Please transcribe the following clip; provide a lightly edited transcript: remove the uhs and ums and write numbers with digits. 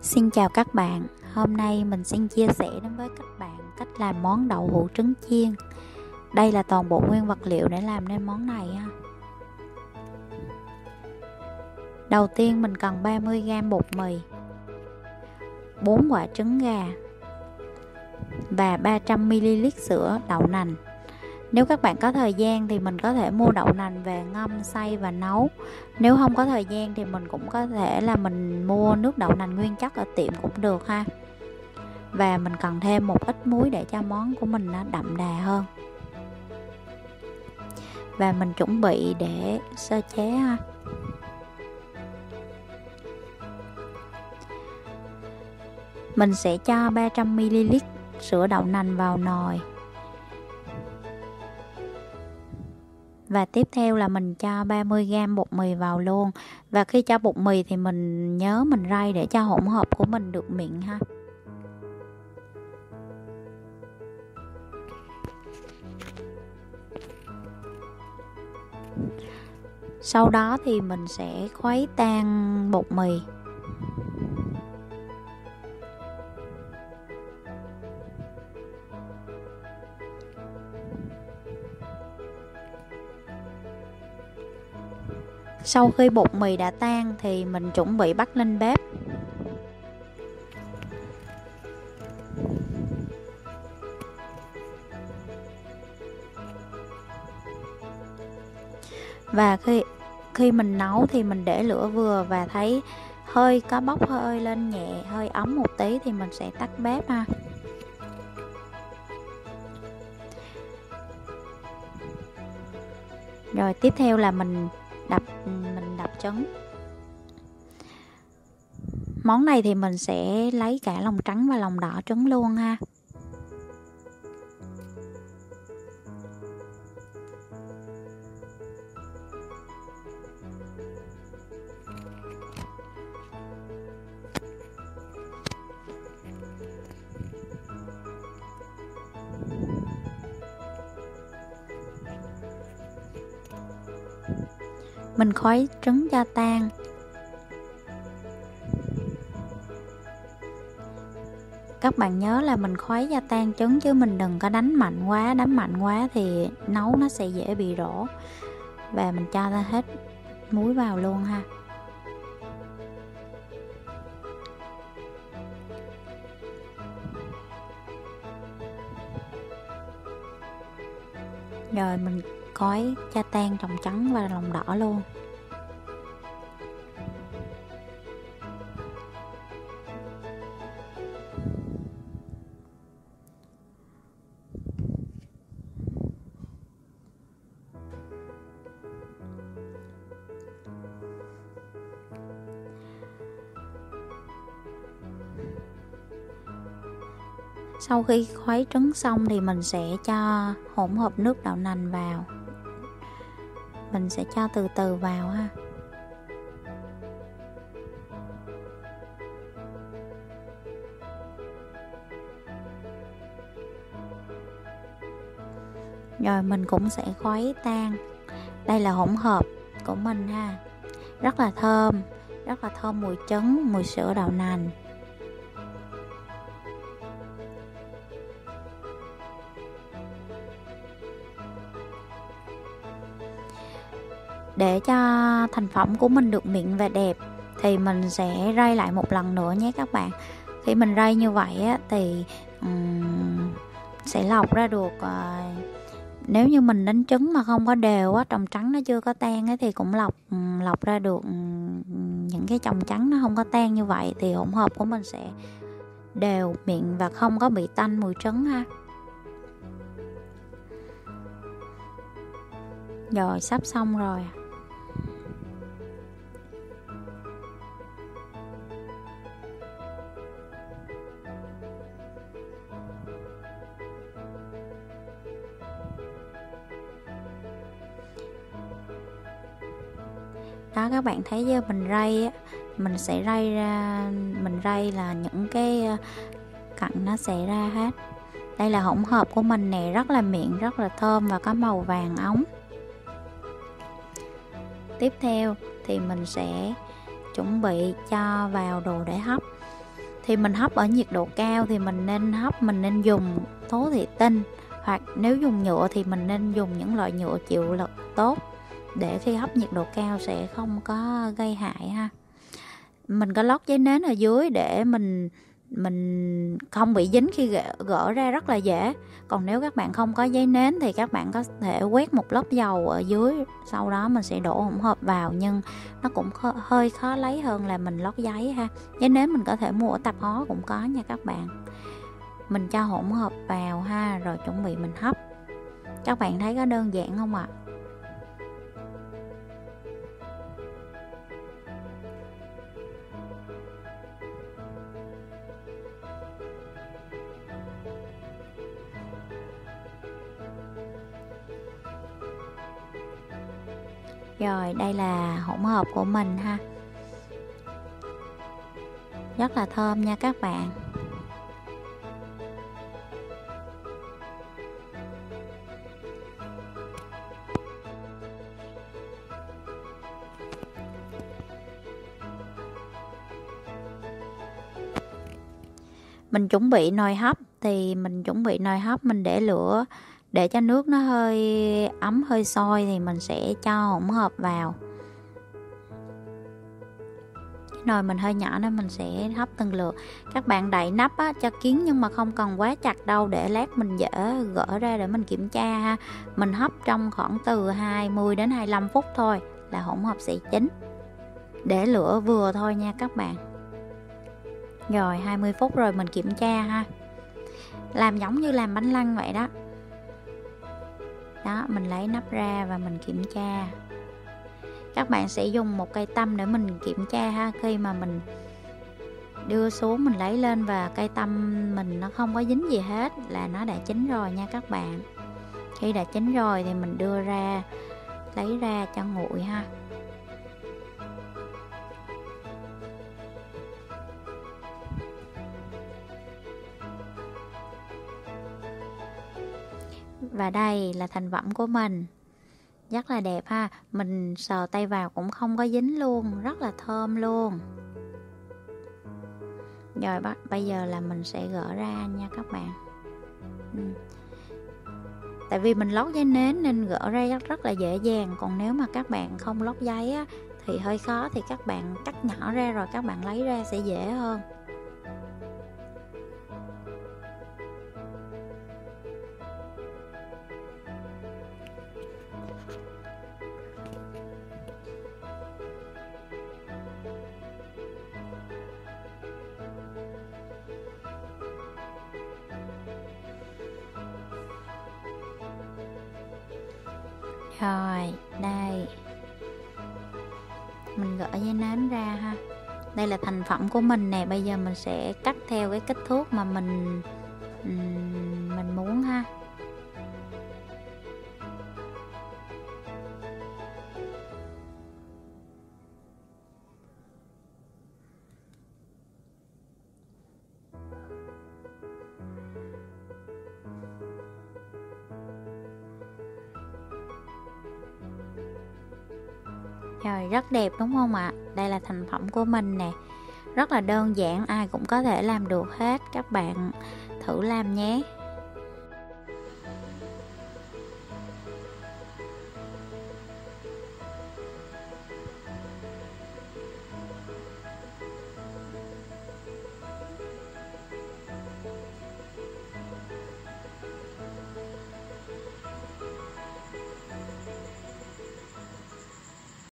Xin chào các bạn, hôm nay mình xin chia sẻ đến với các bạn cách làm món đậu hũ trứng chiên. Đây là toàn bộ nguyên vật liệu để làm nên món này ha. Đầu tiên mình cần 30g bột mì, 4 quả trứng gà và 300ml sữa đậu nành. Nếu các bạn có thời gian thì mình có thể mua đậu nành về ngâm, xay và nấu. Nếu không có thời gian thì mình cũng có thể là mình mua nước đậu nành nguyên chất ở tiệm cũng được ha. Và mình cần thêm một ít muối để cho món của mình nó đậm đà hơn. Và mình chuẩn bị để sơ chế ha. Mình sẽ cho 300ml sữa đậu nành vào nồi. Và tiếp theo là mình cho 30g bột mì vào luôn. Và khi cho bột mì thì mình nhớ mình rây để cho hỗn hợp của mình được mịn ha. Sau đó thì mình sẽ khuấy tan bột mì. Sau khi bột mì đã tan thì mình chuẩn bị bắt lên bếp. Và khi mình nấu thì mình để lửa vừa và thấy hơi có bốc hơi lên nhẹ, hơi ấm một tí thì mình sẽ tắt bếp ha. Rồi tiếp theo là mình đập trứng. Món này thì mình sẽ lấy cả lòng trắng và lòng đỏ trứng luôn ha. Mình khuấy trứng cho tan. Các bạn nhớ là mình khuấy cho tan trứng chứ mình đừng có đánh mạnh quá thì nấu nó sẽ dễ bị rỗ. Và mình cho ra hết muối vào luôn ha. Rồi mình khuấy cho tan lòng trắng và lòng đỏ luôn. Sau khi khuấy trứng xong thì mình sẽ cho hỗn hợp nước đậu nành vào. Mình sẽ cho từ từ vào ha. Rồi mình cũng sẽ khuấy tan. Đây là hỗn hợp của mình ha. Rất là thơm mùi trứng, mùi sữa đậu nành. Để cho thành phẩm của mình được mịn và đẹp thì mình sẽ rây lại một lần nữa nhé các bạn. Khi mình rây như vậy á, thì sẽ lọc ra được nếu như mình đánh trứng mà không có đều á, tròng trắng nó chưa có tan ấy, thì cũng lọc ra được những cái chồng trắng nó không có tan như vậy thì hỗn hợp của mình sẽ đều mịn và không có bị tanh mùi trứng ha. Rồi sắp xong rồi. Đó các bạn thấy chưa, mình rây á, mình sẽ rây ra, mình rây là những cái cặn nó sẽ ra hết. Đây là hỗn hợp của mình nè, rất là mịn, rất là thơm và có màu vàng óng. Tiếp theo thì mình sẽ chuẩn bị cho vào đồ để hấp. Thì mình hấp ở nhiệt độ cao thì mình nên dùng thố thủy tinh, hoặc nếu dùng nhựa thì mình nên dùng những loại nhựa chịu lực tốt, để khi hấp nhiệt độ cao sẽ không có gây hại ha. Mình có lót giấy nến ở dưới để mình không bị dính khi gỡ ra rất là dễ. Còn nếu các bạn không có giấy nến thì các bạn có thể quét một lớp dầu ở dưới, sau đó mình sẽ đổ hỗn hợp vào, nhưng nó cũng hơi khó lấy hơn là mình lót giấy ha. Giấy nến mình có thể mua ở tạp hóa cũng có nha các bạn. Mình cho hỗn hợp vào ha, rồi chuẩn bị mình hấp. Các bạn thấy có đơn giản không ạ? Rồi đây là hỗn hợp của mình ha, rất là thơm nha các bạn. Mình chuẩn bị nồi hấp thì mình để lửa để cho nước nó hơi ấm, hơi sôi thì mình sẽ cho hỗn hợp vào. Cái nồi mình hơi nhỏ nên mình sẽ hấp từng lượt. Các bạn đậy nắp á, cho kín nhưng mà không cần quá chặt đâu, để lát mình dễ gỡ ra để mình kiểm tra ha. Mình hấp trong khoảng từ 20 đến 25 phút thôi là hỗn hợp sẽ chín. Để lửa vừa thôi nha các bạn. Rồi 20 phút rồi mình kiểm tra ha. Làm giống như làm bánh lăng vậy đó. Đó, mình lấy nắp ra và mình kiểm tra. Các bạn sẽ dùng một cây tăm để mình kiểm tra ha. Khi mà mình đưa xuống mình lấy lên và cây tăm mình nó không có dính gì hết là nó đã chín rồi nha các bạn. Khi đã chín rồi thì mình đưa ra, lấy ra cho nguội ha. Và đây là thành phẩm của mình, rất là đẹp ha. Mình sờ tay vào cũng không có dính luôn, rất là thơm luôn. Rồi bây giờ là mình sẽ gỡ ra nha các bạn. Tại vì mình lót giấy nến nên gỡ ra rất là dễ dàng. Còn nếu mà các bạn không lót giấy á, thì hơi khó, thì các bạn cắt nhỏ ra rồi các bạn lấy ra sẽ dễ hơn. Rồi, đây. Mình gỡ giấy nến ra ha. Đây là thành phẩm của mình nè. Bây giờ mình sẽ cắt theo cái kích thước mà mình muốn ha. Rồi, rất đẹp đúng không ạ? Đây là thành phẩm của mình nè. Rất là đơn giản, ai cũng có thể làm được hết. Các bạn thử làm nhé.